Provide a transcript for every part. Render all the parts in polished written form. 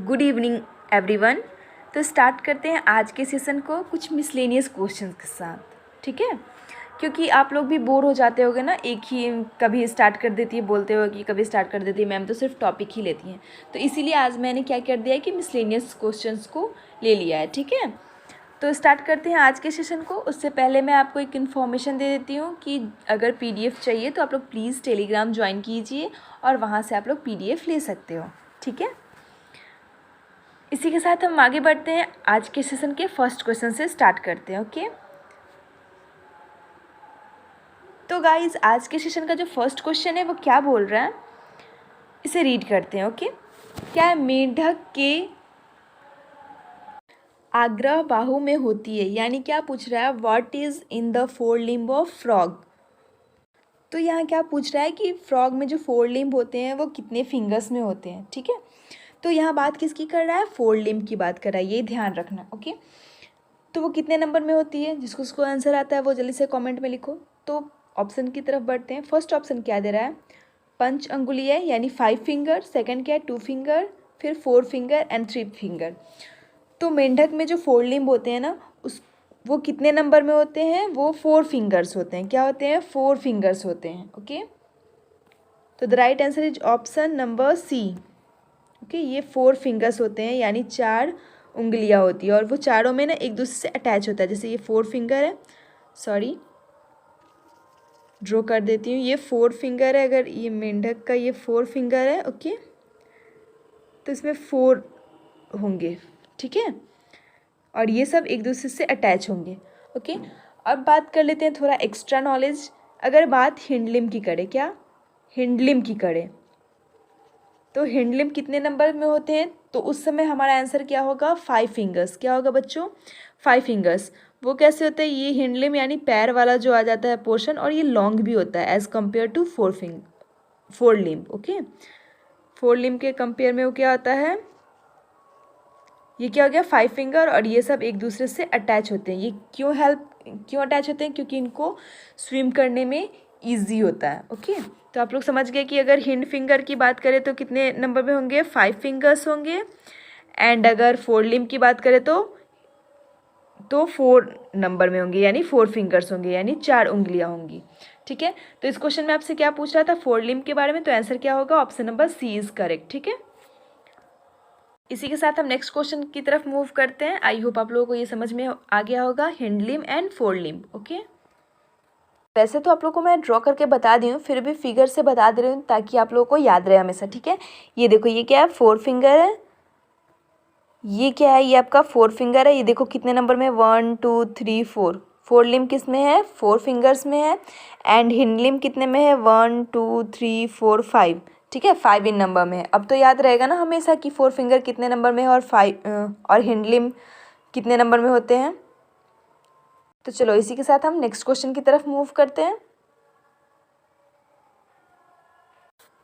Good evening everyone. तो start करते हैं आज के सेशन को कुछ मिसलेनियस क्वेश्चंस के साथ, ठीक है। क्योंकि आप लोग भी बोर हो जाते होगे ना, एक ही कभी स्टार्ट कर देती है बोलते हो कि कभी स्टार्ट कर देती है मैम, तो सिर्फ टॉपिक ही लेती हैं। तो इसीलिए आज मैंने क्या कर दिया है कि मिसलेनियस क्वेश्चंस को ले लिया है, ठीक है। तो स्टार्ट करते हैं आज के सेशन को। उससे पहले मैं आपको एक इन्फॉर्मेशन दे देती हूँ कि अगर पीडीएफ चाहिए तो आप लोग प्लीज़ टेलीग्राम ज्वाइन कीजिए और वहाँ से आप लोग पीडीएफ ले सकते हो, ठीक है। इसी के साथ हम आगे बढ़ते हैं, आज के सेशन के फर्स्ट क्वेश्चन से स्टार्ट करते हैं, ओके। तो गाइज आज के सेशन का जो फर्स्ट क्वेश्चन है वो क्या बोल रहा है, इसे रीड करते हैं, ओके। क्या है, मेंढक के आग्रह बाहु में होती है, यानी क्या पूछ रहा है, what is in the four limb of frog. तो यहाँ क्या पूछ रहा है कि फ्रॉग में जो फोर लिम्ब होते हैं वो कितने फिंगर्स में होते हैं, ठीक है। तो यहाँ बात किसकी कर रहा है, फोर लिम्ब की बात कर रहा है, ये ध्यान रखना, ओके। तो वो कितने नंबर में होती है, जिसको उसको आंसर आता है वो जल्दी से कमेंट में लिखो। तो ऑप्शन की तरफ बढ़ते हैं। फर्स्ट ऑप्शन क्या दे रहा है, 5 अंगुली है यानी 5 फिंगर। सेकंड क्या है, 2 फिंगर, फिर 4 फिंगर एंड 3 फिंगर। तो मेंढक में जो फोर लिम्ब होते हैं ना, वो कितने नंबर में होते हैं, वो 4 फिंगर्स होते हैं। क्या होते हैं, 4 फिंगर्स होते हैं, ओके। तो the right answer is option number C, okay. ये 4 फिंगर्स होते हैं यानी 4 उंगलियां होती है और वो चारों में ना एक दूसरे से अटैच होता है। जैसे ये 4 फिंगर है, सॉरी ड्रॉ कर देती हूँ, ये 4 फिंगर है। अगर ये मेंढक का ये 4 फिंगर है, ओके, तो इसमें 4 होंगे, ठीक है, और ये सब एक दूसरे से अटैच होंगे, ओके। अब बात कर लेते हैं थोड़ा एक्स्ट्रा नॉलेज। अगर बात हिंडलिम की करें, क्या हिंडलिम की करें, तो हिंडलिम कितने नंबर में होते हैं, तो उस समय हमारा आंसर क्या होगा, 5 फिंगर्स। क्या होगा बच्चों, 5 फिंगर्स। वो कैसे होता है, ये हिंडलिम यानी पैर वाला जो आ जाता है पोर्शन, और ये लॉन्ग भी होता है as compare to 4 limb, okay. 4 limb के कंपेयर में वो क्या होता है, ये क्या हो गया, 5 फिंगर, और ये सब एक दूसरे से अटैच होते हैं। ये क्यों अटैच होते हैं, क्योंकि इनको स्विम करने में ईजी होता है, ओके। तो आप लोग समझ गए कि अगर हिंड फिंगर की बात करें तो कितने नंबर में होंगे, 5 फिंगर्स होंगे। एंड अगर 4 लिम्ब की बात करें तो 4 नंबर में होंगे यानी 4 फिंगर्स होंगे यानी 4 उंगलियां होंगी, ठीक है। तो इस क्वेश्चन में आपसे क्या पूछ रहा था, 4 लिम्ब के बारे में, तो आंसर क्या होगा, option number C is correct, ठीक है। इसी के साथ हम नेक्स्ट क्वेश्चन की तरफ मूव करते हैं। आई होप आप लोगों को ये समझ में आ गया होगा, hind limb and 4 limb, okay. वैसे तो आप लोगों को मैं ड्रॉ करके बता दी हूँ, फिर भी फिगर से बता दे रही हूँ ताकि आप लोगों को याद रहे हमेशा, ठीक है। ये देखो, ये क्या है, 4 फिंगर है। ये क्या है, ये आपका 4 फिंगर है। ये देखो कितने नंबर में, 1 2 3 4। 4 लिम्ब किस में है, 4 फिंगर्स में है। एंड हिंड लिम्ब कितने में है, 1 2 3 4 5, ठीक है, 5 इन नंबर में है। अब तो याद रहेगा ना हमेशा कि 4 फिंगर कितने नंबर में है और 5 और हिंड लिम्ब कितने नंबर में होते हैं। तो चलो इसी के साथ हम नेक्स्ट क्वेश्चन की तरफ मूव करते हैं।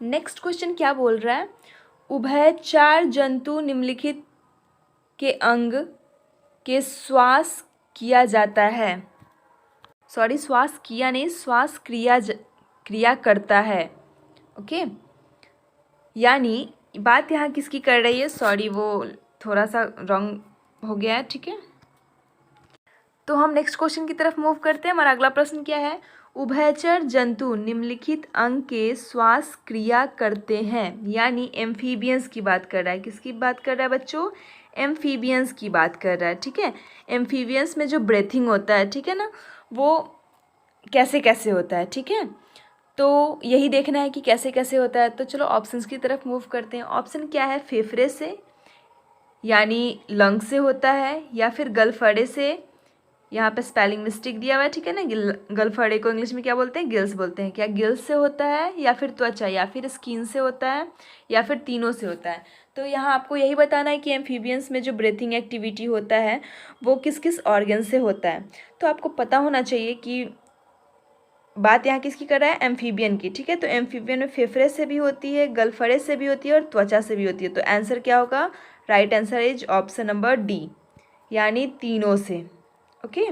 नेक्स्ट क्वेश्चन क्या बोल रहा है, उभयचर जंतु निम्नलिखित के अंग के श्वास किया जाता है, सॉरी श्वास किया नहीं, श्वास क्रिया करता है, ओके। यानी बात यहाँ किसकी कर रही है, सॉरी वो थोड़ा सा रॉन्ग हो गया है, ठीक है। तो हम नेक्स्ट क्वेश्चन की तरफ मूव करते हैं। हमारा अगला प्रश्न क्या है, उभयचर जंतु निम्नलिखित अंग के श्वास क्रिया करते हैं, यानी एम्फीबियंस की बात कर रहा है। किसकी बात कर रहा है बच्चों, एम्फीबियंस की बात कर रहा है, ठीक है। एम्फीबियंस में जो ब्रेथिंग होता है, ठीक है ना, वो कैसे कैसे होता है, ठीक है। तो यही देखना है कि कैसे कैसे होता है। तो चलो ऑप्शंस की तरफ मूव करते हैं। ऑप्शन क्या है, फेफड़े से यानी लंग से होता है, या फिर गलफड़े से, यहाँ पे स्पेलिंग मिस्टेक दिया हुआ है, ठीक है ना। गलफड़े को इंग्लिश में क्या बोलते हैं, गिल्स बोलते हैं। क्या गिल्स से होता है, या फिर त्वचा, या फिर स्किन से होता है, या फिर तीनों से होता है। तो यहाँ आपको यही बताना है कि एम्फीबियंस में जो ब्रीथिंग एक्टिविटी होता है वो किस किस ऑर्गन से होता है। तो आपको पता होना चाहिए कि बात यहाँ किसकी कर रहा है, एम्फीबियन की, ठीक है। तो एम्फीबियन में फेफड़े से भी होती है, गलफड़े से भी होती है और त्वचा से भी होती है। तो आंसर क्या होगा, right answer is option number D, यानी तीनों से, ओके।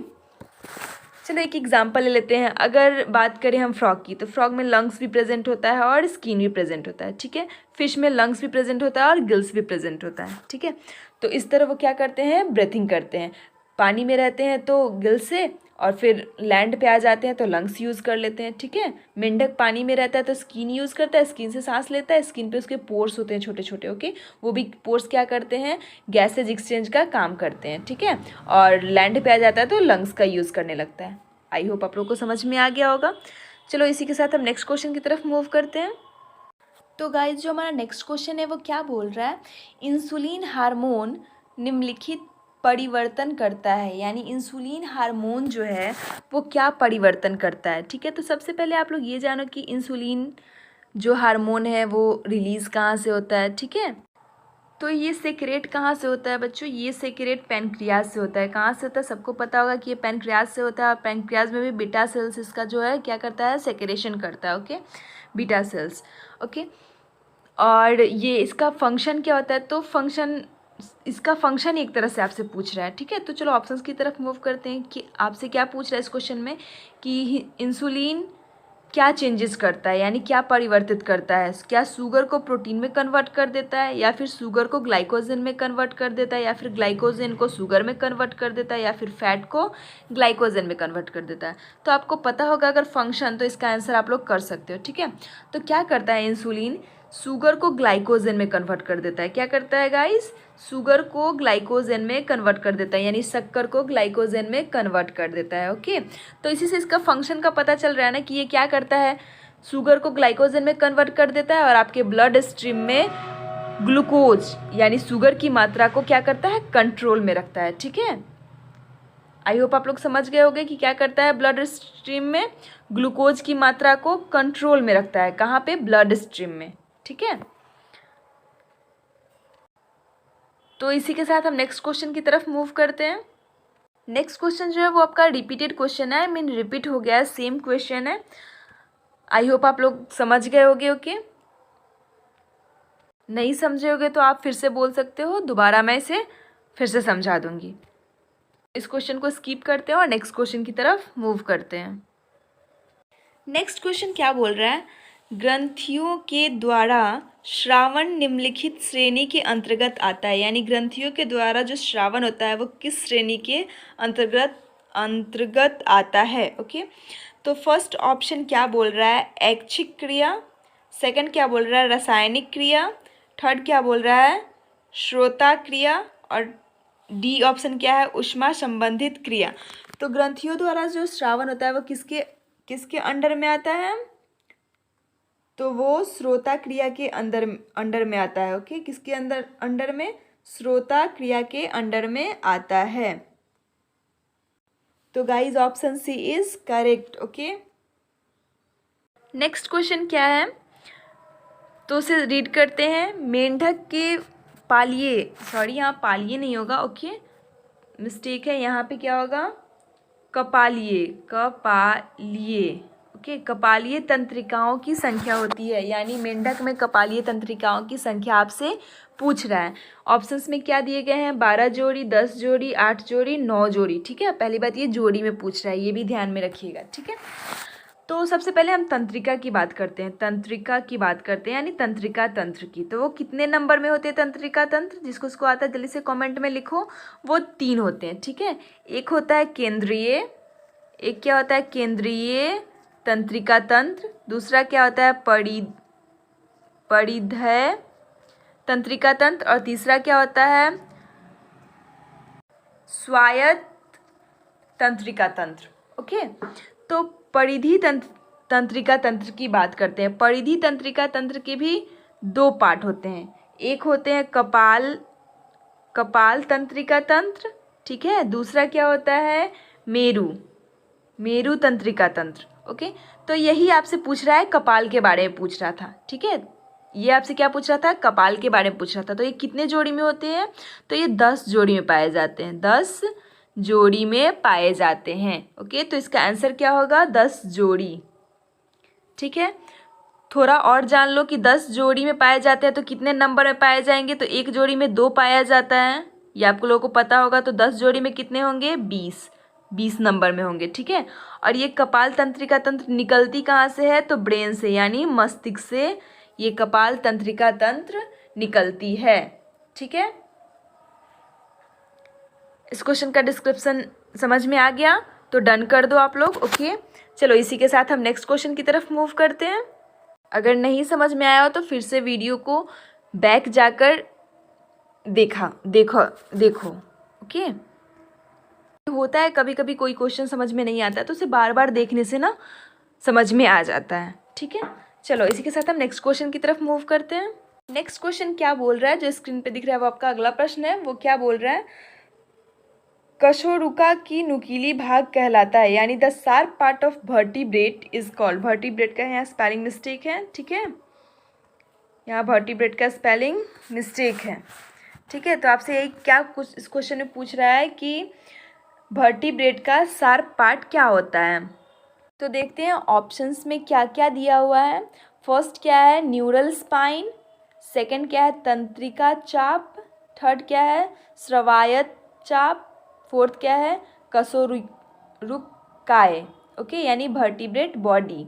चलो एक एग्जांपल ले लेते हैं। अगर बात करें हम फ्रॉग की, तो फ्रॉग में लंग्स भी प्रेजेंट होता है और स्किन भी प्रेजेंट होता है, ठीक है। फिश में लंग्स भी प्रेजेंट होता है और गिल्स भी प्रेजेंट होता है, ठीक है। तो इस तरह वो क्या करते हैं, ब्रीथिंग करते हैं। पानी में रहते हैं तो गिल से, और फिर लैंड पे आ जाते हैं तो लंग्स यूज़ कर लेते हैं, ठीक है। मेंढक पानी में रहता है तो स्किन यूज़ करता है, स्किन से सांस लेता है, स्किन पे उसके पोर्स होते हैं छोटे छोटे, ओके। वो भी पोर्स क्या करते हैं, गैसेज एक्सचेंज का काम करते हैं, ठीक है। और लैंड पे आ जाता है तो लंग्स का यूज़ करने लगता है। आई होप आप लोग को समझ में आ गया होगा। चलो इसी के साथ हम नेक्स्ट क्वेश्चन की तरफ मूव करते हैं। तो गाइज जो हमारा नेक्स्ट क्वेश्चन है वो क्या बोल रहा है, इंसुलिन हार्मोन निम्नलिखित परिवर्तन करता है, यानी इंसुलिन हार्मोन जो है वो क्या परिवर्तन करता है, ठीक है। तो सबसे पहले आप लोग ये जानो कि इंसुलिन जो हार्मोन है वो रिलीज़ कहाँ से होता है, ठीक है। तो ये सेक्रेट कहाँ से होता है बच्चों, ये सेक्रेट पैनक्रियाज से होता है। कहाँ से होता है, सबको पता होगा कि ये पैनक्रियाज से होता है। और पैनक्रियाज में भी बीटा सेल्स इसका जो है क्या करता है, सेक्रेशन करता है, ओके, बीटा सेल्स, ओके। और ये इसका फंक्शन क्या होता है, तो इसका फंक्शन एक तरह से आपसे पूछ रहा है, ठीक है। तो चलो ऑप्शंस की तरफ मूव करते हैं कि आपसे क्या पूछ रहा है इस क्वेश्चन में, कि इंसुलिन क्या चेंजेस करता है, यानी क्या परिवर्तित करता है। क्या शुगर को प्रोटीन में कन्वर्ट कर देता है, या फिर शुगर को ग्लाइकोजन में कन्वर्ट कर देता है, या फिर ग्लाइकोजन को शुगर में कन्वर्ट कर देता है, या फिर फैट को ग्लाइकोजन में कन्वर्ट कर देता है। तो आपको पता होगा अगर फंक्शन, तो इसका आंसर आप लोग कर सकते हो, ठीक है। तो क्या करता है इंसुलिन, शुगर को ग्लाइकोजन में कन्वर्ट कर देता है। क्या करता है गाइस, शुगर को ग्लाइकोजन में कन्वर्ट कर देता है, यानी शक्कर को ग्लाइकोजन में कन्वर्ट कर देता है, ओके। तो इसी से इसका फंक्शन का पता चल रहा है ना कि ये क्या करता है, शुगर को ग्लाइकोजन में कन्वर्ट कर देता है और आपके ब्लड स्ट्रीम में ग्लूकोज यानी शुगर की मात्रा को क्या करता है, कंट्रोल में रखता है, ठीक है। आई होप आप लोग समझ गए होंगे कि क्या करता है, ब्लड स्ट्रीम में ग्लूकोज की मात्रा को कंट्रोल में रखता है। कहाँ पे, ब्लड स्ट्रीम में, ठीक है। तो इसी के साथ हम नेक्स्ट क्वेश्चन की तरफ मूव करते हैं। नेक्स्ट क्वेश्चन जो है वो आपका रिपीटेड क्वेश्चन है, रिपीट हो गया है, सेम क्वेश्चन है। आई होप आप लोग समझ गए होगे, ओके। नहीं समझे होगे तो आप फिर से बोल सकते हो, दोबारा मैं इसे फिर से समझा दूंगी। इस क्वेश्चन को स्किप करते हैं और नेक्स्ट क्वेश्चन की तरफ मूव करते हैं। नेक्स्ट क्वेश्चन क्या बोल रहा है, ग्रंथियों के द्वारा श्रावण निम्नलिखित श्रेणी के अंतर्गत आता है, यानी ग्रंथियों के द्वारा जो श्रावण होता है वो किस श्रेणी के अंतर्गत आता है, ओके। तो फर्स्ट ऑप्शन क्या बोल रहा है, ऐच्छिक क्रिया, सेकंड क्या बोल रहा है, रासायनिक क्रिया, थर्ड क्या बोल रहा है, श्रोता क्रिया, और डी ऑप्शन क्या है, ऊष्मा संबंधित क्रिया। तो ग्रंथियों द्वारा जो श्रावण होता है वो किसके अंडर में आता है, तो वो श्रोता क्रिया के अंडर में आता है, ओके। किसके अंडर में, श्रोता क्रिया के अंडर में आता है। तो guys option C is correct, okay. Next question क्या है, तो उसे रीड करते हैं। मेंढक के पालिये, सॉरी यहाँ पालिये नहीं होगा, ओके, मिस्टेक है, यहाँ पे क्या होगा, कपालिये, ओके। कपालीय तंत्रिकाओं की संख्या होती है, यानी मेंढक में कपालीय तंत्रिकाओं की संख्या आपसे पूछ रहा है। ऑप्शंस में क्या दिए गए हैं, 12 जोड़ी, 10 जोड़ी, 8 जोड़ी, 9 जोड़ी, ठीक है। पहली बात ये जोड़ी में पूछ रहा है, ये भी ध्यान में रखिएगा, ठीक है। तो सबसे पहले हम तंत्रिका की बात करते हैं, यानी तंत्रिका तंत्र की। तो वो कितने नंबर में होते हैं तंत्रिका तंत्र, जिसको आता है जल्दी से कमेंट में लिखो। वो 3 होते हैं, ठीक है। एक होता है केंद्रीय, एक क्या होता है, केंद्रीय तंत्रिका तंत्र, दूसरा क्या होता है, परिधेय तंत्रिका तंत्र, और तीसरा क्या होता है, स्वायत्त तंत्रिका तंत्र, ओके। तो परिधि तंत्रिका तंत्र की बात करते हैं। परिधि तंत्रिका तंत्र के भी 2 पार्ट होते हैं, एक होते हैं कपाल तंत्रिका तंत्र, ठीक है। दूसरा क्या होता है, मेरु तंत्रिका तंत्र, ओके। तो यही आपसे पूछ रहा है, कपाल के बारे में पूछ रहा था, ठीक है। ये आपसे क्या पूछ रहा था, कपाल के बारे में पूछ रहा था। तो ये कितने जोड़ी में होते हैं, तो ये 10 जोड़ी में पाए जाते हैं, 10 जोड़ी में पाए जाते हैं, ओके। तो इसका आंसर क्या होगा, 10 जोड़ी, ठीक है। थोड़ा और जान लो कि 10 जोड़ी में पाए जाते हैं तो कितने नंबर में पाए जाएंगे, तो एक जोड़ी में 2 पाया जाता है, ये आपको लोगों को पता होगा। तो 10 जोड़ी में कितने होंगे, 20 नंबर में होंगे, ठीक है। और ये कपाल तंत्रिका तंत्र निकलती कहाँ से है, तो ब्रेन से, यानी मस्तिष्क से ये कपाल तंत्रिका तंत्र निकलती है। ठीक है, इस क्वेश्चन का डिस्क्रिप्शन समझ में आ गया तो डन कर दो आप लोग। ओके, चलो इसी के साथ हम नेक्स्ट क्वेश्चन की तरफ मूव करते हैं। अगर नहीं समझ में आया हो तो फिर से वीडियो को बैक जाकर देखो। ओके, होता है कभी कभी कोई क्वेश्चन समझ में नहीं आता है तो उसे बार बार देखने से ना समझ में आ जाता है। ठीक है, चलो इसी के साथ हम नेक्स्ट क्वेश्चन की तरफ मूव करते हैं। नेक्स्ट क्वेश्चन क्या बोल रहा है, जो स्क्रीन पे दिख रहा है वो आपका अगला प्रश्न है। वो क्या बोल रहा है, कशोरुका की नुकीली भाग कहलाता है, यानी the sharp part of vertebrate is called. Vertebrate का यहाँ स्पेलिंग मिस्टेक है। ठीक है, यहाँ वर्टिब्रेट का स्पेलिंग मिस्टेक है। ठीक है, तो आपसे यही क्या कुछ इस क्वेश्चन में पूछ रहा है कि वर्टिब्रेट का शार्प पार्ट क्या होता है। तो देखते हैं ऑप्शंस में क्या क्या दिया हुआ है। फर्स्ट क्या है, न्यूरल स्पाइन। सेकंड क्या है, तंत्रिका चाप। थर्ड क्या है, स्रावायत चाप। फोर्थ क्या है, कशोरुकाय। ओके, यानी वर्टिब्रेट बॉडी।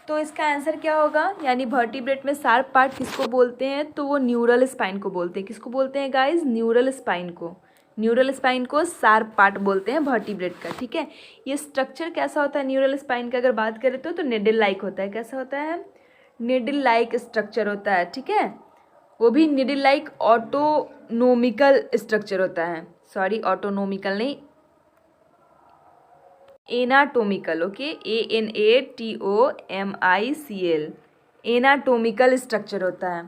तो इसका आंसर क्या होगा, यानी वर्टिब्रेट में शार्प पार्ट किसको बोलते हैं, तो वो न्यूरल स्पाइन को बोलते हैं। किसको बोलते हैं गाइज, न्यूरल स्पाइन को। न्यूरल स्पाइन को शार्प पार्ट बोलते हैं वर्टिब्रेट का। ठीक है, ये स्ट्रक्चर कैसा होता है न्यूरल स्पाइन का अगर बात करें तो निडल लाइक होता है। कैसा होता है, निडल लाइक स्ट्रक्चर होता है। ठीक है, वो भी निडल लाइक ऑटोनोमिकल स्ट्रक्चर होता है। सॉरी, ऑटोनोमिकल नहीं, anatomical. Okay, ANATOMICL, anatomical structure होता है।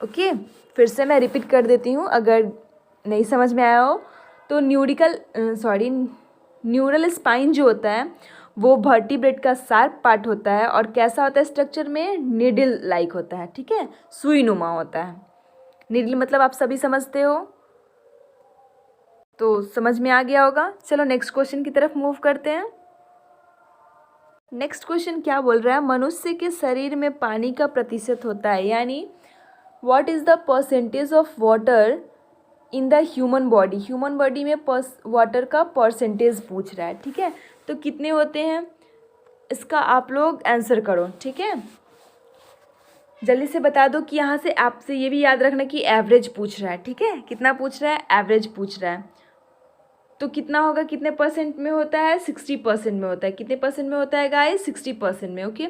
ओके, फिर से मैं रिपीट कर देती हूँ अगर नहीं समझ में आया हो तो। न्यूरल स्पाइन जो होता है वो वर्टिब्रेट का शार्प पार्ट होता है और कैसा होता है स्ट्रक्चर में, निडल लाइक होता है। ठीक है, सुई नुमा होता है। निडल मतलब आप सभी समझते हो, तो समझ में आ गया होगा। चलो नेक्स्ट क्वेश्चन की तरफ मूव करते हैं। नेक्स्ट क्वेश्चन क्या बोल रहा है, मनुष्य के शरीर में पानी का प्रतिशत होता है, यानी what is the percentage of water in the human body. Human body में वाटर का परसेंटेज पूछ रहा है। ठीक है, तो कितने होते हैं इसका आप लोग आंसर करो। ठीक है, जल्दी से बता दो कि यहाँ से आपसे ये भी याद रखना कि एवरेज पूछ रहा है। ठीक है, कितना पूछ रहा है, एवरेज पूछ रहा है। तो कितना होगा, कितने परसेंट में होता है, 60% में होता है। कितने परसेंट में होता है गाइस, 60% में। ओके,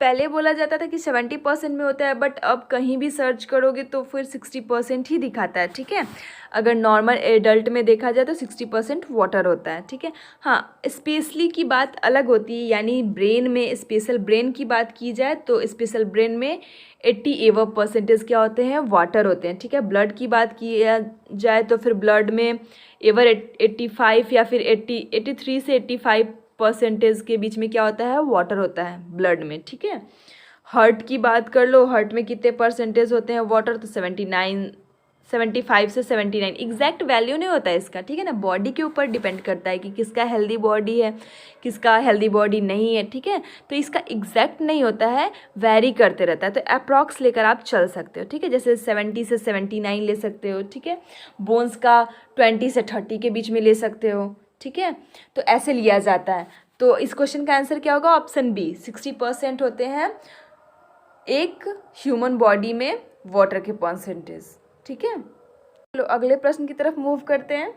पहले बोला जाता था कि 70% में होता है, बट अब कहीं भी सर्च करोगे तो फिर 60% ही दिखाता है। ठीक है, अगर नॉर्मल एडल्ट में देखा जाए तो 60% वाटर होता है। ठीक है, हाँ, स्पेशली की बात अलग होती है, यानी ब्रेन में, स्पेशल ब्रेन की बात की जाए तो स्पेशल ब्रेन में 80% क्या होते हैं, वाटर होते हैं। ठीक है, ब्लड की बात की जाए तो फिर ब्लड में एवर 85 या फिर 83 से 85% के बीच में क्या होता है, वाटर होता है ब्लड में। ठीक है, हार्ट की बात कर लो, हार्ट में कितने परसेंटेज होते हैं वाटर, तो 75 से 79। एग्जैक्ट वैल्यू नहीं होता है इसका। ठीक है ना, बॉडी के ऊपर डिपेंड करता है कि किसका हेल्दी बॉडी है, किसका हेल्दी बॉडी नहीं है। ठीक है, तो इसका एग्जैक्ट नहीं होता है, वैरी करते रहता है। तो अप्रॉक्स लेकर आप चल सकते हो। ठीक है, जैसे 70 से 79 ले सकते हो। ठीक है, बोन्स का 20 से 30 के बीच में ले सकते हो। ठीक है, तो ऐसे लिया जाता है। तो इस क्वेश्चन का आंसर क्या होगा, ऑप्शन बी, 60% होते हैं एक ह्यूमन बॉडी में वाटर के परसेंटेज। ठीक है, चलो अगले प्रश्न की तरफ मूव करते हैं।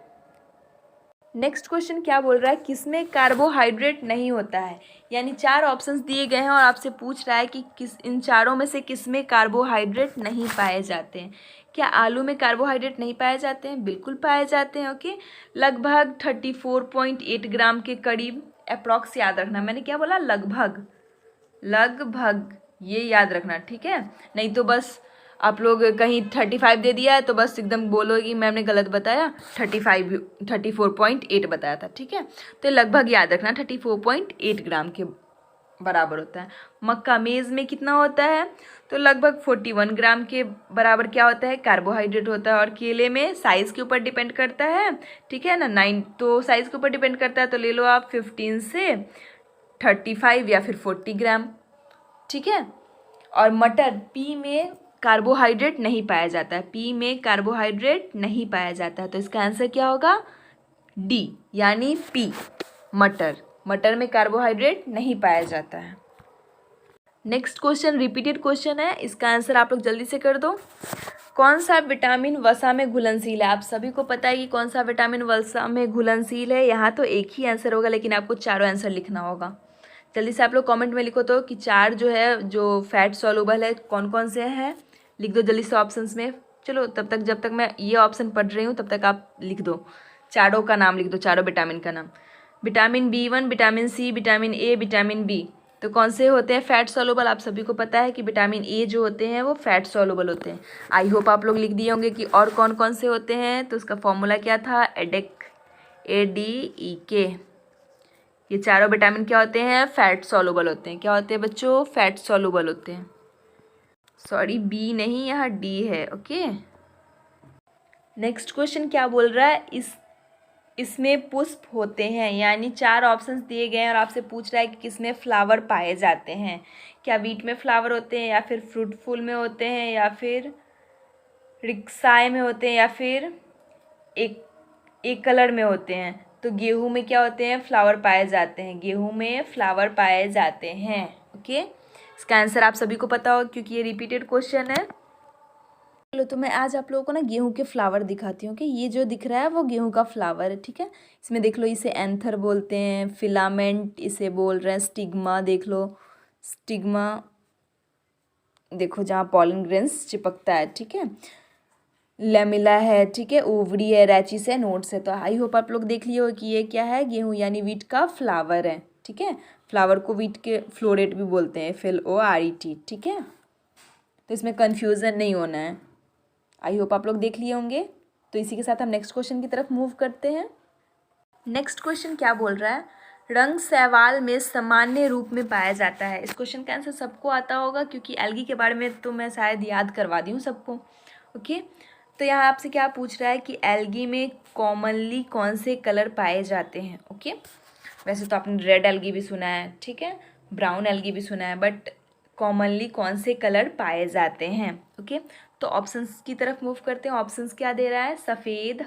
नेक्स्ट क्वेश्चन क्या बोल रहा है, किसमें कार्बोहाइड्रेट नहीं होता है, यानी 4 ऑप्शंस दिए गए हैं और आपसे पूछ रहा है कि इन चारों में से किसमें कार्बोहाइड्रेट नहीं पाए जाते हैं। क्या आलू में कार्बोहाइड्रेट नहीं पाए जाते हैं, बिल्कुल पाए जाते हैं। ओके, लगभग 34.8 ग्राम के करीब, अप्रॉक्स याद रखना, मैंने क्या बोला, लगभग, ये याद रखना। ठीक है, नहीं तो बस आप लोग कहीं 35 दे दिया है तो बस एकदम बोलो कि मैम ने गलत बताया, 34.8 बताया था। ठीक है, तो लगभग याद रखना, 34.8 ग्राम के बराबर होता है। मक्का मेज़ में कितना होता है, तो लगभग 41 ग्राम के बराबर क्या होता है, कार्बोहाइड्रेट होता है। और केले में साइज़ के ऊपर डिपेंड करता है। ठीक है ना, 9 तो साइज़ के ऊपर डिपेंड करता है, तो ले लो आप 15 से 35 या फिर 40 ग्राम। ठीक है, और मटर, पी में कार्बोहाइड्रेट नहीं पाया जाता है, पी में कार्बोहाइड्रेट नहीं पाया जाता है, तो इसका आंसर क्या होगा, डी, यानी पी, मटर में कार्बोहाइड्रेट नहीं पाया जाता है। नेक्स्ट क्वेश्चन रिपीटेड क्वेश्चन है, इसका आंसर आप लोग जल्दी से कर दो। कौन सा विटामिन वसा में घुलनशील है? आप सभी को पता है कि कौन सा विटामिन वसा में घुलनशील है। यहाँ तो एक ही आंसर होगा, लेकिन आपको चारों आंसर लिखना होगा। जल्दी से आप लोग कमेंट में लिखो तो कि चार जो है जो फैट सॉल्युबल है कौन कौन से हैं, लिख दो जल्दी से ऑप्शंस में। चलो तब तक, जब तक मैं ये ऑप्शन पढ़ रही हूँ तब तक आप लिख दो, चारों का नाम लिख दो, चारों विटामिन का नाम। Vitamin B1, vitamin C, vitamin A, vitamin B। तो कौन से होते हैं फैट सॉल्युबल? आप सभी को पता है कि विटामिन A जो होते हैं वो फैट सॉल्युबल होते हैं। आई होप आप लोग लिख दिए होंगे कि और कौन कौन से होते हैं। तो उसका फॉर्मूला क्या था? एडेक, ADEK। ये चारों विटामिन क्या होते हैं? फैट सॉल्युबल होते हैं। क्या होते हैं बच्चों? फैट सॉल्युबल होते हैं। सॉरी, B नहीं, यहाँ D है। ओके, नेक्स्ट क्वेश्चन क्या बोल रहा है? इसमें पुष्प होते हैं, यानी चार ऑप्शंस दिए गए हैं और आपसे पूछ रहा है कि किसमें फ्लावर पाए जाते हैं। क्या वीट में फ्लावर होते हैं, या फिर फ्रूटफुल में होते हैं, या फिर रिक्साई में होते हैं, या फिर एक कलर में होते हैं? तो गेहूं में क्या होते हैं? फ्लावर पाए जाते हैं। गेहूं में फ्लावर पाए जाते हैं। ओके, इसका आंसर आप सभी को पता हो क्योंकि ये रिपीटेड क्वेश्चन है। चलो तो मैं आज आप लोगों को ना गेहूं के फ्लावर दिखाती हूँ कि ये जो दिख रहा है वो गेहूं का फ्लावर है। ठीक है, इसमें देख लो, इसे एंथर बोलते हैं, फिलामेंट इसे बोल रहे हैं, स्टिग्मा देख लो, स्टिग्मा देखो जहाँ पॉलन ग्रेन्स चिपकता है। ठीक है, लेमिला है, ठीक है, ओवरी है, रैचिस है, नोट्स है। तो आई होप आप लोग देख लिए हो कि ये क्या है? गेहूं यानी वीट का फ्लावर है। ठीक है, फ्लावर को वीट के फ्लोरेट भी बोलते हैं, FLORET। ठीक है, तो इसमें कन्फ्यूज़न नहीं होना है। आई होप आप लोग देख लिए होंगे। तो इसी के साथ हम नेक्स्ट क्वेश्चन की तरफ मूव करते हैं। नेक्स्ट क्वेश्चन क्या बोल रहा है? रंग शैवाल में सामान्य रूप में पाया जाता है। इस क्वेश्चन का आंसर सबको आता होगा क्योंकि एल्गी के बारे में तो मैं शायद याद करवा दी हूँ सबको। ओके, तो यहाँ आपसे क्या पूछ रहा है कि एल्गी में कॉमनली कौन से कलर पाए जाते हैं। ओके, वैसे तो आपने रेड एल्गी भी सुना है, ठीक है, ब्राउन एल्गी भी सुना है, बट कॉमनली कौन से कलर पाए जाते हैं। ओके, तो ऑप्शंस की तरफ मूव करते हैं। ऑप्शंस क्या दे रहा है? सफ़ेद,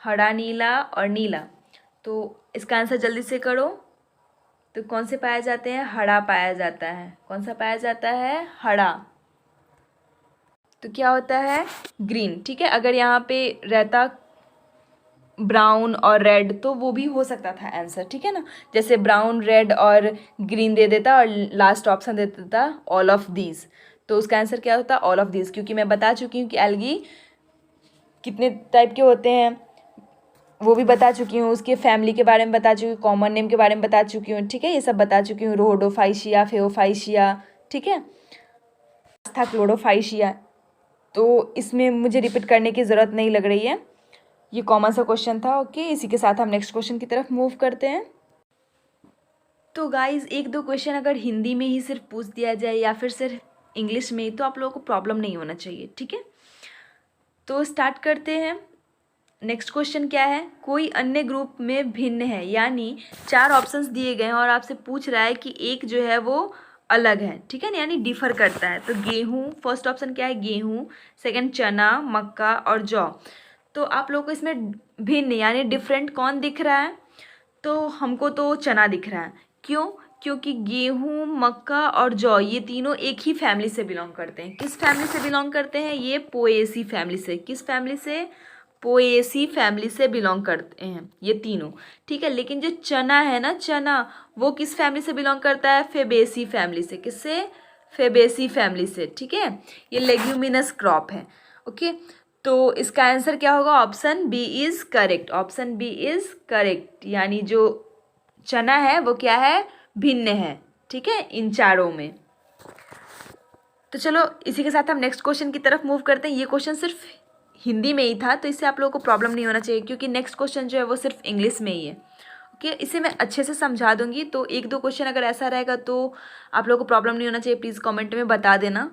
हरा नीला और नीला। तो इसका आंसर जल्दी से करो। तो कौन से पाए जाते हैं? हरा पाया जाता है। कौन सा पाया जाता है? हरा। तो क्या होता है? ग्रीन। ठीक है, अगर यहाँ पे रहता ब्राउन और रेड तो वो भी हो सकता था आंसर, ठीक है ना, जैसे ब्राउन, रेड और ग्रीन दे देता और लास्ट ऑप्शन दे देता ऑल ऑफ दीज। तो उसका आंसर क्या होता? ऑल ऑफ दीज, क्योंकि मैं बता चुकी हूँ कि एल्गी कितने टाइप के होते हैं वो भी बता चुकी हूँ, उसके फैमिली के बारे में बता चुकी हूँ, कॉमन नेम के बारे में बता चुकी हूँ। ठीक है, ये सब बता चुकी हूँ, रोडोफाइशिया, फेओफाइशिया, ठीक है, था क्लोडोफाइशिया। तो इसमें मुझे रिपीट करने की ज़रूरत नहीं लग रही है, ये कॉमन सा क्वेश्चन था। ओके, इसी के साथ हम नेक्स्ट क्वेश्चन की तरफ मूव करते हैं। तो गाइज एक दो क्वेश्चन अगर हिंदी में ही सिर्फ पूछ दिया जाए या फिर सिर्फ इंग्लिश में, तो आप लोगों को प्रॉब्लम नहीं होना चाहिए। ठीक है, तो स्टार्ट करते हैं। नेक्स्ट क्वेश्चन क्या है? कोई अन्य ग्रुप में भिन्न है, यानी चार ऑप्शंस दिए गए हैं और आपसे पूछ रहा है कि एक जो है वो अलग है। ठीक है ना, यानी डिफर करता है। तो गेहूँ, फर्स्ट ऑप्शन क्या है? गेहूँ, सेकंड चना, मक्का और जौ। तो आप लोगों को इसमें भिन्न यानी डिफरेंट कौन दिख रहा है? तो हमको तो चना दिख रहा है। क्यों? क्योंकि गेहूँ, मक्का और जौ ये तीनों एक ही फैमिली से बिलोंग करते हैं। किस फैमिली से बिलोंग करते हैं? ये पोएसी फैमिली से। किस फैमिली से? पोएसी फैमिली से बिलोंग करते हैं ये तीनों। ठीक है, लेकिन जो चना है ना, चना वो किस फैमिली से बिलोंग करता है? फेबेसी फैमिली से। किससे? फेबेसी फैमिली से। ठीक है, ये लेग्यूमिनस क्रॉप है। ओके, तो इसका आंसर क्या होगा? Option B is correct. Option B is correct, यानी जो चना है वो क्या है? भिन्न है। ठीक है, इन चारों में। तो चलो इसी के साथ हम नेक्स्ट क्वेश्चन की तरफ मूव करते हैं। ये क्वेश्चन सिर्फ हिंदी में ही था, तो इससे आप लोगों को प्रॉब्लम नहीं होना चाहिए क्योंकि नेक्स्ट क्वेश्चन जो है वो सिर्फ इंग्लिश में ही है। ओके, इसे मैं अच्छे से समझा दूंगी, तो एक दो क्वेश्चन अगर ऐसा रहेगा तो आप लोगों को प्रॉब्लम नहीं होना चाहिए। प्लीज़ कमेंट में बता देना।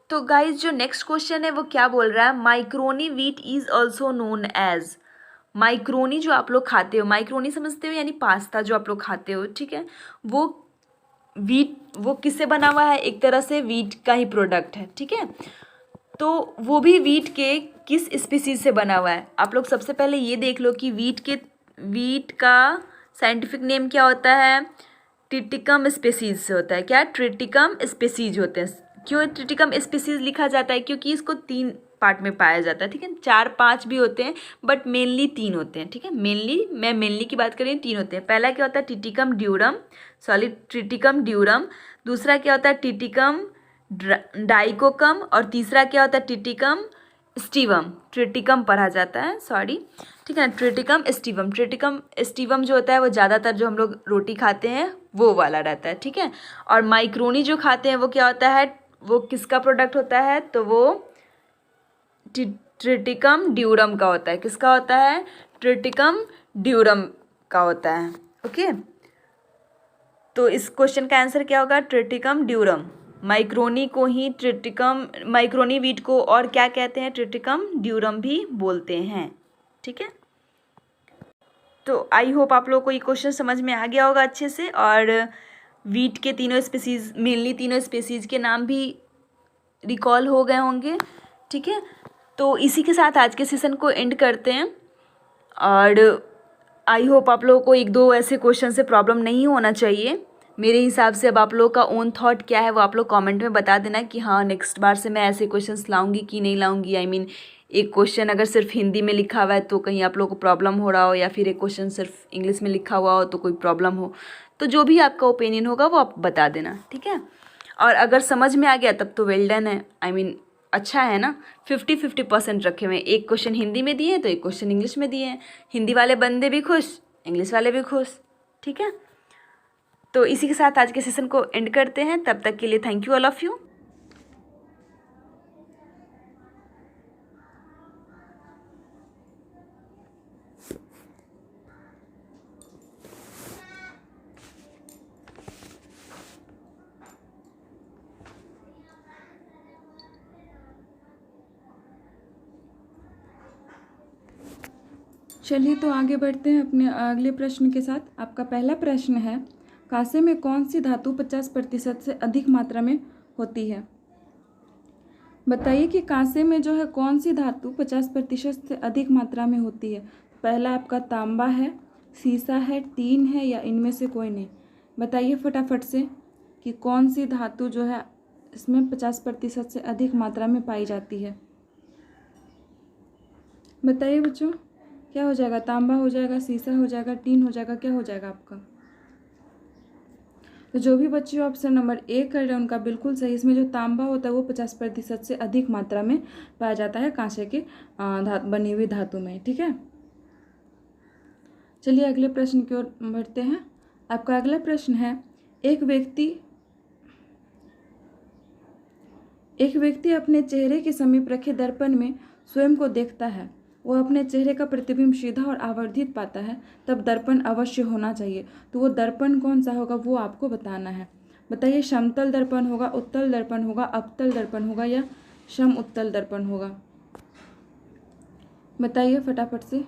तो गाइज जो नेक्स्ट क्वेश्चन है वो क्या बोल रहा है? Macaroni wheat is also known as. Macaroni जो आप लोग खाते हो, माइक्रोनी समझते हो, यानी पास्ता जो आप लोग खाते हो, ठीक है, वो वीट, वो किससे बना हुआ है? एक तरह से वीट का ही प्रोडक्ट है। ठीक है, तो वो भी वीट के किस स्पीसीज से बना हुआ है? आप लोग सबसे पहले ये देख लो कि वीट का साइंटिफिक नेम क्या होता है? ट्रिटिकम स्पीसीज से होता है। क्या? ट्रिटिकम स्पीसीज होते हैं। क्यों ट्रिटिकम स्पीसीज लिखा जाता है? क्योंकि इसको 3 पार्ट में पाया जाता है, ठीक है। 4-5 भी होते हैं बट मेनली 3 होते हैं, ठीक है। मैं मेनली की बात कर रही हूँ, 3 होते हैं। पहला क्या होता है? Triticum durum, sorry Triticum durum. दूसरा क्या होता है? ट्रिटिकम डाइकोकम। और तीसरा क्या होता है? ट्रिटिकम स्टीवम। ट्रिटिकम पढ़ा जाता है, सॉरी, ठीक है ना। ट्रिटिकम स्टीवम, ट्रिटिकम स्टीवम जो होता है वो ज़्यादातर जो हम लोग रोटी खाते हैं वो वाला रहता है, ठीक है। और माइक्रोनी जो खाते हैं वो क्या होता है? वो किसका प्रोडक्ट होता है? तो वो ट्रिटिकम ड्यूरम का होता है। किसका होता है? ट्रिटिकम ड्यूरम का होता है, ओके। तो इस क्वेश्चन का आंसर क्या होगा? Triticum durum. माइक्रोनी को ही ट्रिटिकम, माइक्रोनी वीट को और क्या कहते हैं? ट्रिटिकम ड्यूरम भी बोलते हैं, ठीक है। तो आई होप आप लोगों को ये क्वेश्चन समझ में आ गया होगा अच्छे से। और वीट के तीनों स्पीसीज, मेनली तीनों स्पीसीज के नाम भी रिकॉल हो गए होंगे, ठीक है। तो इसी के साथ आज के सेशन को एंड करते हैं। और आई होप आप लोगों को 1-2 ऐसे क्वेश्चन से प्रॉब्लम नहीं होना चाहिए। मेरे हिसाब से अब आप लोगों का ओन थॉट क्या है वो आप लोग कमेंट में बता देना कि हाँ नेक्स्ट बार से मैं ऐसे क्वेश्चंस लाऊंगी कि नहीं लाऊंगी। आई मीन एक क्वेश्चन अगर सिर्फ हिंदी में लिखा हुआ है तो कहीं आप लोगों को प्रॉब्लम हो रहा हो, या फिर एक क्वेश्चन सिर्फ इंग्लिश में लिखा हुआ हो तो कोई प्रॉब्लम हो। तो जो भी आपका ओपिनियन होगा वो आप बता देना, ठीक है। और अगर समझ में आ गया तब तो वेल डन है, आई मीन अच्छा है ना। 50-50% रखे हुए हैं। एक क्वेश्चन हिंदी में दिए तो एक क्वेश्चन इंग्लिश में दिए हैं। हिंदी वाले बंदे भी खुश, इंग्लिश वाले भी खुश, ठीक है। तो इसी के साथ आज के सेशन को एंड करते हैं। तब तक के लिए thank you all of you. चलिए तो आगे बढ़ते हैं अपने अगले प्रश्न के साथ। आपका पहला प्रश्न है, कांसे में कौन सी धातु 50% से अधिक मात्रा में होती है? बताइए कि कांसे में जो है कौन सी धातु 50% से अधिक मात्रा में होती है। पहला आपका तांबा है, सीसा है, टीन है, या इनमें से कोई नहीं। बताइए फटाफट से कि कौन सी धातु जो है इसमें 50% से अधिक मात्रा में पाई जाती है। बताइए बच्चों, क्या हो जाएगा? तांबा हो जाएगा, सीसा हो जाएगा, टीन हो जाएगा, क्या हो जाएगा आपका? तो जो भी बच्चे ऑप्शन नंबर 1 कर रहे हैं उनका बिल्कुल सही। इसमें जो तांबा होता है वो 50% से अधिक मात्रा में पाया जाता है कांसे के बनी हुई धातु में, ठीक है। चलिए अगले प्रश्न की ओर बढ़ते हैं। आपका अगला प्रश्न है, एक व्यक्ति अपने चेहरे के समीप रखे दर्पण में स्वयं को देखता है। वह अपने चेहरे का प्रतिबिंब सीधा और आवर्धित पाता है, तब दर्पण अवश्य होना चाहिए। तो वो दर्पण कौन सा होगा वो आपको बताना है। बताइए समतल दर्पण होगा, उत्तल दर्पण होगा, अवतल दर्पण होगा, या सम उत्तल दर्पण होगा? बताइए फटाफट से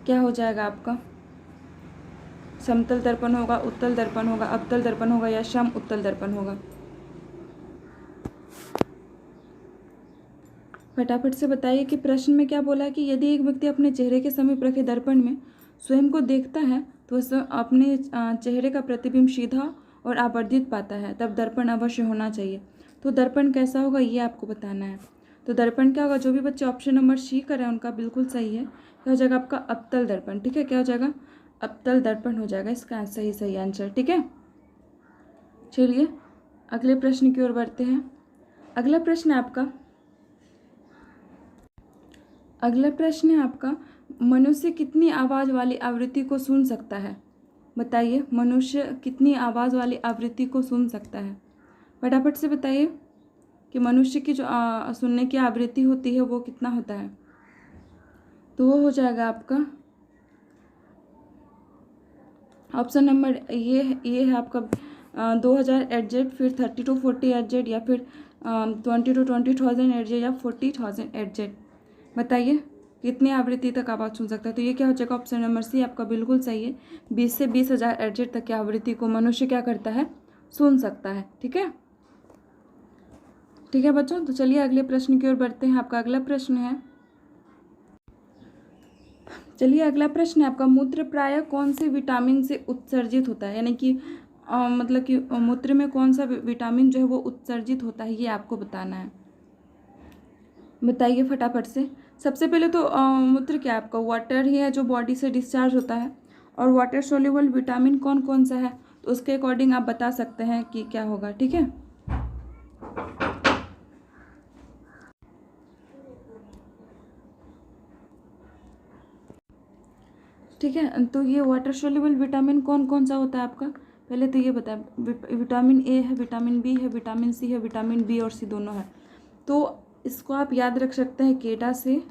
क्या हो जाएगा आपका? समतल दर्पण होगा, उत्तल दर्पण होगा, अवतल दर्पण होगा, या सम उत्तल दर्पण होगा? फटाफट से बताइए कि प्रश्न में क्या बोला है कि यदि एक व्यक्ति अपने चेहरे के समीप रखे दर्पण में स्वयं को देखता है तो वह अपने चेहरे का प्रतिबिंब सीधा और आवर्धित पाता है, तब दर्पण अवश्य होना चाहिए। तो दर्पण कैसा होगा ये आपको बताना है। तो दर्पण क्या होगा? जो भी बच्चे ऑप्शन नंबर सी कर रहे हैं उनका बिल्कुल सही है। क्या हो जाएगा आपका? अवतल दर्पण, ठीक है। क्या हो जाएगा? अवतल दर्पण हो जाएगा इसका सही आंसर, ठीक है। चलिए अगले प्रश्न की ओर बढ़ते हैं। अगला प्रश्न है आपका, मनुष्य कितनी आवाज़ वाली आवृत्ति को सुन सकता है? बताइए मनुष्य कितनी आवाज़ वाली आवृत्ति को सुन सकता है? फटाफट से बताइए कि मनुष्य की जो सुनने की आवृत्ति होती है वो कितना होता है। तो वो हो जाएगा आपका ऑप्शन नंबर ये है आपका 2000 एडजेड, फिर 30 to 40 एडजेड, या फिर 20 to 20,000 एडजेड, या 40,000 एडजेड। बताइए कितनी आवृत्ति तक आवाज़ सुन सकता है। तो ये क्या हो जाएगा? ऑप्शन नंबर सी आपका बिल्कुल सही है। 20 से 20,000 एडजेड तक की आवृत्ति को मनुष्य क्या करता है? सुन सकता है, ठीक है। ठीक है बच्चों, तो चलिए अगले प्रश्न की ओर बढ़ते हैं। आपका अगला प्रश्न है, चलिए अगला प्रश्न है आपका, मूत्र प्रायः कौन से विटामिन से उत्सर्जित होता है, यानी कि मतलब कि मूत्र में कौन सा विटामिन जो है वो उत्सर्जित होता है, ये आपको बताना है। बताइए फटाफट से। सबसे पहले तो मूत्र क्या है आपका, वाटर ही है जो बॉडी से डिस्चार्ज होता है, और वाटर सोल्यूबल विटामिन कौन कौन सा है, तो उसके अकॉर्डिंग आप बता सकते हैं कि क्या होगा। ठीक है, ठीक है। तो ये वाटर सोल्यूबल विटामिन कौन कौन सा होता है आपका, पहले तो ये बताएं। विटामिन ए है, विटामिन बी है, विटामिन सी है, विटामिन बी और सी दोनों है। तो इसको आप याद रख सकते हैं केटा से।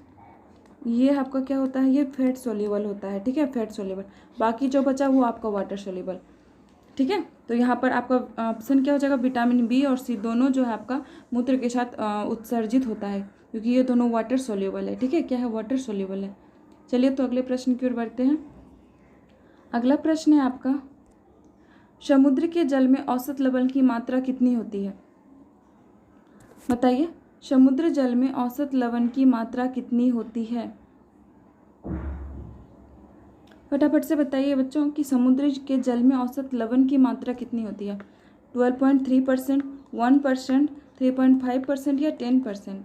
ये आपका क्या होता है, ये फैट सोल्यूबल होता है। ठीक है, फैट सोल्यूबल। बाकी जो बचा वो आपका वाटर सोल्यूबल। ठीक है, तो यहाँ पर आपका ऑप्शन क्या हो जाएगा, विटामिन बी और सी दोनों जो है आपका मूत्र के साथ उत्सर्जित होता है, क्योंकि ये दोनों वाटर सोल्यूबल है। ठीक है, क्या है, वाटर सोल्यूबल है। चलिए तो अगले प्रश्न की ओर बढ़ते हैं। अगला प्रश्न है आपका, समुद्र के जल में औसत लवण की मात्रा कितनी होती है। बताइए, समुद्र जल में औसत लवण की मात्रा कितनी होती है। फटाफट से बताइए बच्चों कि समुद्र के जल में औसत लवण की मात्रा कितनी होती है। 12.3%, 1%, 3.5% या 10%।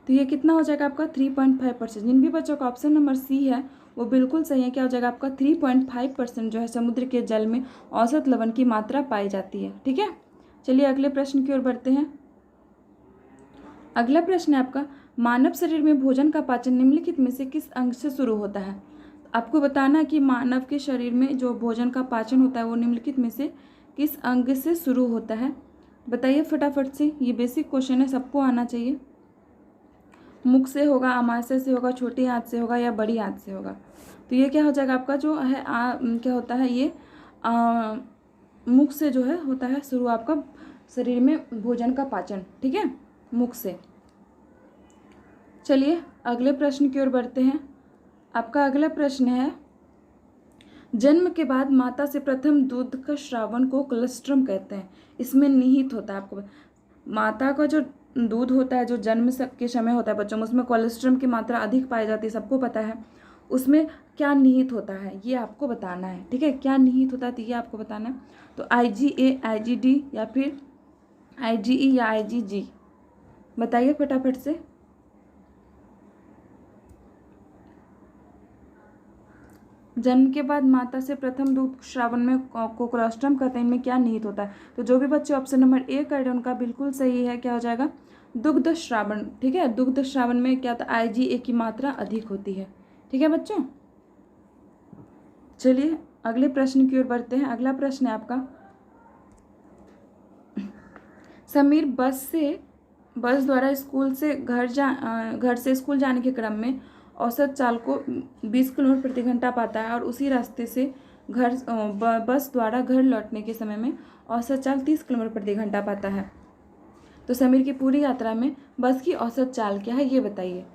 तो ये कितना हो जाएगा आपका 3.5%। जिन भी बच्चों का ऑप्शन नंबर सी है वो बिल्कुल सही है। क्या हो जाएगा आपका 3.5% जो है समुद्र के जल में औसत लवण की मात्रा पाई जाती है। ठीक है, चलिए अगले प्रश्न की ओर बढ़ते हैं। अगला प्रश्न है आपका, मानव शरीर में भोजन का पाचन निम्नलिखित में से किस अंग से शुरू होता है। आपको बताना है कि मानव के शरीर में जो भोजन का पाचन होता है वो निम्नलिखित में से किस अंग से शुरू होता है। बताइए फटाफट से, ये बेसिक क्वेश्चन है, सबको आना चाहिए। मुख से होगा, आमाशय से होगा, छोटी आंत से होगा या बड़ी आंत से होगा। तो ये क्या हो जाएगा आपका जो है क्या होता है, ये मुख से जो है होता है शुरू आपका शरीर में भोजन का पाचन। ठीक है, मुख से। चलिए अगले प्रश्न की ओर बढ़ते हैं। आपका अगला प्रश्न है, जन्म के बाद माता से प्रथम दूध का श्रावण को कोलेस्ट्रम कहते हैं। इसमें निहित होता है, आपको माता का जो दूध होता है जो जन्म के समय होता है बच्चों में, उसमें कोलेस्ट्रम की मात्रा अधिक पाई जाती है, सबको पता है। उसमें क्या निहित होता है ये आपको बताना है। ठीक है, क्या निहित होता है तो ये आपको बताना है। तो IgA, IgD या फिर IgE या IgG, बताइए फटाफट से। जन्म के बाद माता से प्रथम दूध श्रावण में को कोलेस्ट्रम कहते हैं, इनमें क्या निहित होता है। तो जो भी बच्चे ऑप्शन नंबर ए कर रहे हैं उनका बिल्कुल सही है। क्या हो जाएगा, दुग्ध श्रावण। ठीक है, दुग्ध श्रावण में क्या होता है, IgA की मात्रा अधिक होती है। ठीक है बच्चों, चलिए अगले प्रश्न की ओर बढ़ते हैं। अगला प्रश्न है आपका, समीर बस द्वारा स्कूल से घर से स्कूल जाने के क्रम में औसत चाल को 20 किलोमीटर प्रति घंटा पाता है, और उसी रास्ते से बस द्वारा घर लौटने के समय में औसत चाल 30 किलोमीटर प्रति घंटा पाता है। तो समीर की पूरी यात्रा में बस की औसत चाल क्या है ये बताइए।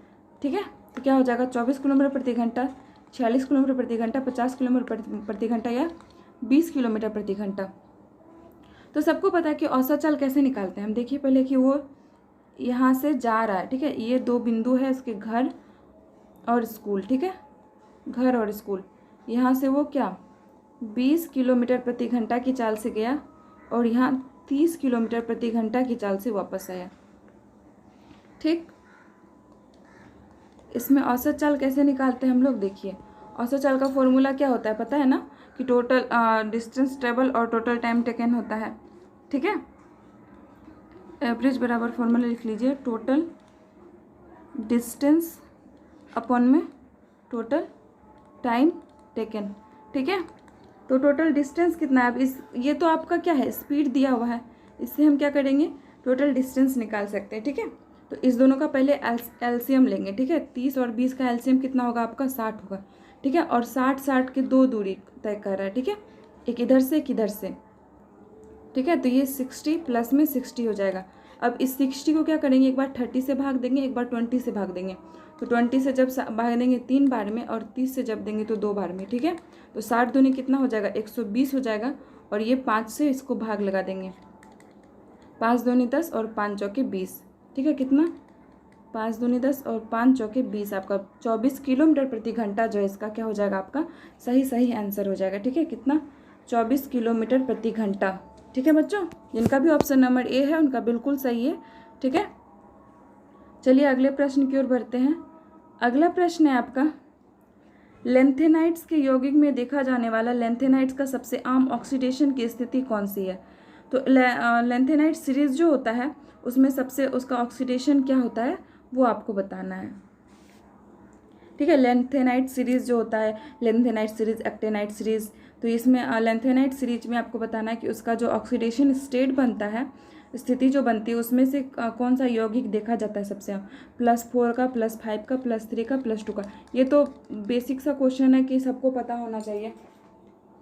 ठीक है, तो क्या हो जाएगा, 24 किलोमीटर प्रति घंटा, 46 किलोमीटर प्रति घंटा, 50 किलोमीटर प्रति घंटा या 20 किलोमीटर प्रति घंटा। तो सबको पता है कि औसत चाल कैसे निकालते हैं हम। देखिए पहले कि वो यहाँ से जा रहा है। ठीक है, ये दो बिंदु है इसके, घर और स्कूल। ठीक है, घर और स्कूल। यहाँ से वो क्या 20 किलोमीटर प्रति घंटा की चाल से गया और यहाँ 30 किलोमीटर प्रति घंटा की चाल से वापस आया। ठीक, इसमें औसत चाल कैसे निकालते हैं हम लोग, देखिए औसत चाल का फॉर्मूला क्या होता है पता है ना, कि टोटल डिस्टेंस ट्रेवल और टोटल टाइम टेकन होता है। ठीक है, एवरेज बराबर फॉर्मूला लिख लीजिए, टोटल डिस्टेंस अपॉन में टोटल टाइम टेकन। ठीक है, तो टोटल डिस्टेंस कितना है, अब ये तो आपका क्या है, स्पीड दिया हुआ है, इससे हम क्या करेंगे, टोटल डिस्टेंस निकाल सकते हैं। ठीक है, तो इस दोनों का पहले एलसीएम लेंगे। ठीक है, 30 और 20 का एलसीएम कितना होगा आपका 60 होगा। ठीक है, और 60 के दो दूरी तय कर रहा है। ठीक है, एक इधर से एक इधर से। ठीक है, तो ये 60 प्लस में 60 हो जाएगा। अब इस 60 को क्या करेंगे, एक बार 30 से भाग देंगे, एक बार 20 से भाग देंगे। तो 20 से जब भाग देंगे 3 बार में, और 30 से जब देंगे तो 2 बार में। ठीक है, तो 60 दूनी कितना हो जाएगा 120 हो जाएगा, और ये 5 से इसको भाग लगा देंगे, 5 दूनी 10 और 5 चौके 20। ठीक है, कितना 5 दूनी 10 और 5 चौके 20, आपका 24 किलोमीटर प्रति घंटा जो है इसका क्या हो जाएगा, आपका सही आंसर हो जाएगा। ठीक है, कितना, 24 किलोमीटर प्रति घंटा। ठीक है बच्चों, जिनका भी ऑप्शन नंबर ए है उनका बिल्कुल सही है। ठीक है, चलिए अगले प्रश्न की ओर बढ़ते हैं। अगला प्रश्न है आपका, लेंथेनाइट्स के यौगिक में देखा जाने वाला लेंथेनाइट्स का सबसे आम ऑक्सीडेशन की स्थिति कौन सी है। तो लेंथेनाइट सीरीज जो होता है उसमें सबसे उसका ऑक्सीडेशन क्या होता है वो आपको बताना है। ठीक है, लेंथेनाइट सीरीज जो होता है, लेंथेनाइट सीरीज, एक्टेनाइट सीरीज, तो इसमें लेंथेनाइट सीरीज में आपको बताना है कि उसका जो ऑक्सीडेशन स्टेट बनता है, स्थिति जो बनती है, उसमें से कौन सा यौगिक देखा जाता है सबसे आम, +4 का, +5 का, +3 का, +2 का। ये तो बेसिक सा क्वेश्चन है कि सबको पता होना चाहिए,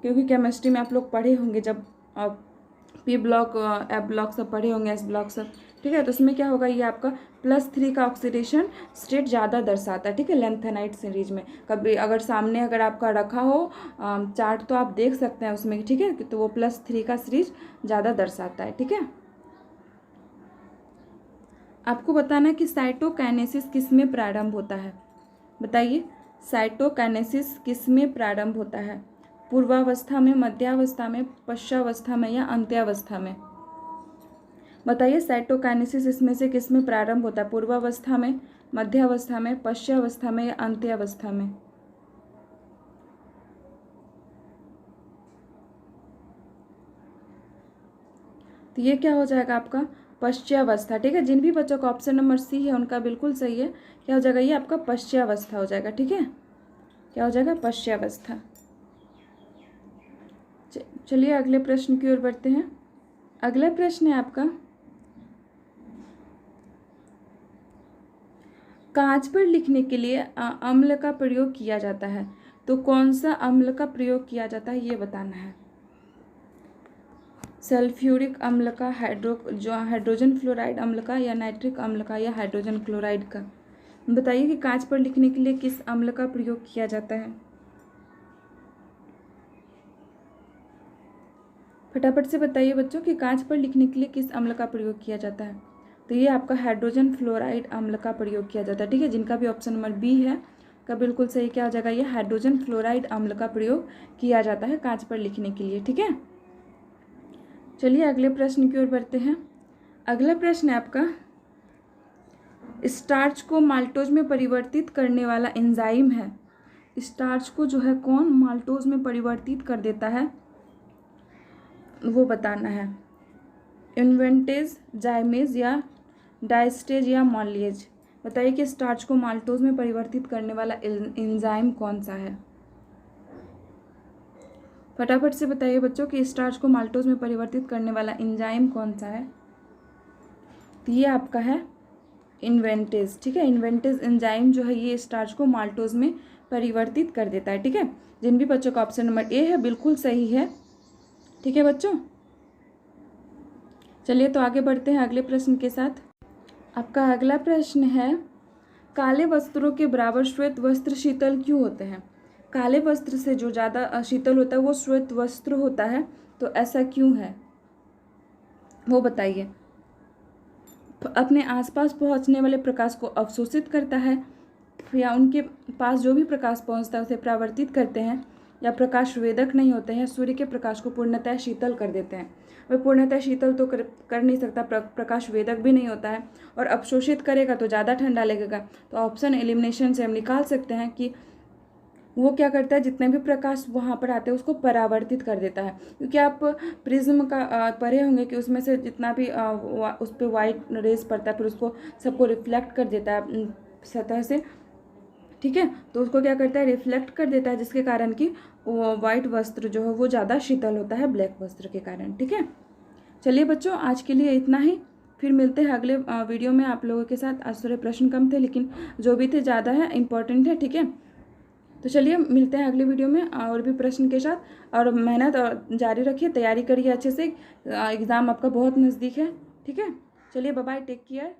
क्योंकि केमिस्ट्री में आप लोग पढ़े होंगे जब आप पी ब्लॉक, एफ ब्लॉक सब पढ़े होंगे, एस ब्लॉक सब। ठीक है, तो उसमें क्या होगा, ये आपका +3 का ऑक्सीडेशन स्टेट ज़्यादा दर्शाता है। ठीक है, लेंथेनाइट सीरीज में कभी अगर सामने अगर आपका रखा हो चार्ट तो आप देख सकते हैं उसमें। ठीक है, तो वो +3 का सीरीज ज़्यादा दर्शाता है। ठीक है, आपको बताना है कि साइटोकाइनेसिस किस में प्रारंभ होता है। बताइए, साइटोकाइनेसिस किस में प्रारंभ होता है, पूर्वावस्था में, मध्यावस्था में, पश्चावस्था में या अंत्यावस्था में। बताइए, साइटोकाइनेसिस इसमें से किस में प्रारंभ होता है, पूर्वावस्था में, मध्यावस्था में, पश्चावस्था में या अंत्यावस्था में। तो ये क्या हो जाएगा आपका पश्चावस्था। ठीक है, जिन भी बच्चों का ऑप्शन नंबर सी है उनका बिल्कुल सही है। क्या हो जाएगा, ये आपका पश्चावस्था हो जाएगा। ठीक है, क्या हो जाएगा, पश्चावस्था। चलिए अगले प्रश्न की ओर बढ़ते हैं। अगला प्रश्न है आपका, कांच पर लिखने के लिए अम्ल का प्रयोग किया जाता है, तो कौन सा अम्ल का प्रयोग किया जाता है ये बताना है। सल्फ्यूरिक अम्ल का, हाइड्रोजन फ्लोराइड अम्ल का, या नाइट्रिक अम्ल का, या हाइड्रोजन क्लोराइड का। बताइए कि कांच पर लिखने के लिए किस अम्ल का प्रयोग किया जाता है। फटाफट से बताइए बच्चों कि कांच पर लिखने के लिए किस अम्ल का प्रयोग किया जाता है। तो ये आपका हाइड्रोजन फ्लोराइड अम्ल का प्रयोग किया जाता है। ठीक है, जिनका भी ऑप्शन नंबर बी है का बिल्कुल सही क्या हो जाएगा, ये हाइड्रोजन फ्लोराइड अम्ल का प्रयोग किया जाता है कांच पर लिखने के लिए। ठीक है, चलिए अगले प्रश्न की ओर बढ़ते हैं। अगला प्रश्न है आपका, स्टार्च को माल्टोज में परिवर्तित करने वाला एंजाइम है। स्टार्च को जो है कौन माल्टोज में परिवर्तित कर देता है वो बताना है। इन्वेंटेज, जाइमेज या डायस्टेज या मॉलिएज। बताइए कि स्टार्च को माल्टोज में परिवर्तित करने वाला एंजाइम कौन सा है। फटाफट से बताइए बच्चों कि स्टार्च को माल्टोज में परिवर्तित करने वाला एंजाइम कौन सा है। तो ये आपका है इन्वेंटेज। ठीक है, इन्वेंटेज एंजाइम जो है ये स्टार्च को माल्टोज में परिवर्तित कर देता है। ठीक है, जिन भी बच्चों का ऑप्शन नंबर ए है बिल्कुल सही है। ठीक है बच्चों, चलिए तो आगे बढ़ते हैं अगले प्रश्न के साथ। आपका अगला प्रश्न है, काले वस्त्रों के बराबर श्वेत वस्त्र शीतल क्यों होते हैं। काले वस्त्र से जो ज़्यादा शीतल होता है वो श्वेत वस्त्र होता है, तो ऐसा क्यों है वो बताइए। अपने आसपास पहुंचने वाले प्रकाश को अवशोषित करता है, या उनके पास जो भी प्रकाश पहुंचता है उसे परावर्तित करते हैं, या प्रकाश वेदक नहीं होते हैं, सूर्य के प्रकाश को पूर्णतः शीतल कर देते हैं। वह पूर्णतः शीतल तो कर नहीं सकता, प्रकाश वेदक भी नहीं होता है, और अवशोषित करेगा तो ज़्यादा ठंडा लगेगा। तो ऑप्शन एलिमिनेशन से हम निकाल सकते हैं कि वो क्या करता है, जितने भी प्रकाश वहाँ पर आते हैं उसको परावर्तित कर देता है। क्योंकि आप प्रिज्म का पढ़े होंगे कि उसमें से जितना भी उस पर वाइट रेस पड़ता है फिर उसको सबको रिफ्लेक्ट कर देता है सतह से। ठीक है, तो उसको क्या करता है, रिफ्लेक्ट कर देता है, जिसके कारण कि वो वाइट वस्त्र जो है वो ज़्यादा शीतल होता है ब्लैक वस्त्र के कारण। ठीक है, चलिए बच्चों आज के लिए इतना ही, फिर मिलते हैं अगले वीडियो में आप लोगों के साथ। आज थोड़े प्रश्न कम थे लेकिन जो भी थे ज़्यादा है, इम्पोर्टेंट है। ठीक है, तो चलिए मिलते हैं अगले वीडियो में और भी प्रश्न के साथ, और मेहनत और जारी रखिए, तैयारी करिए अच्छे से, एग्ज़ाम आपका बहुत नज़दीक है। ठीक है, चलिए बाय बाय, टेक केयर।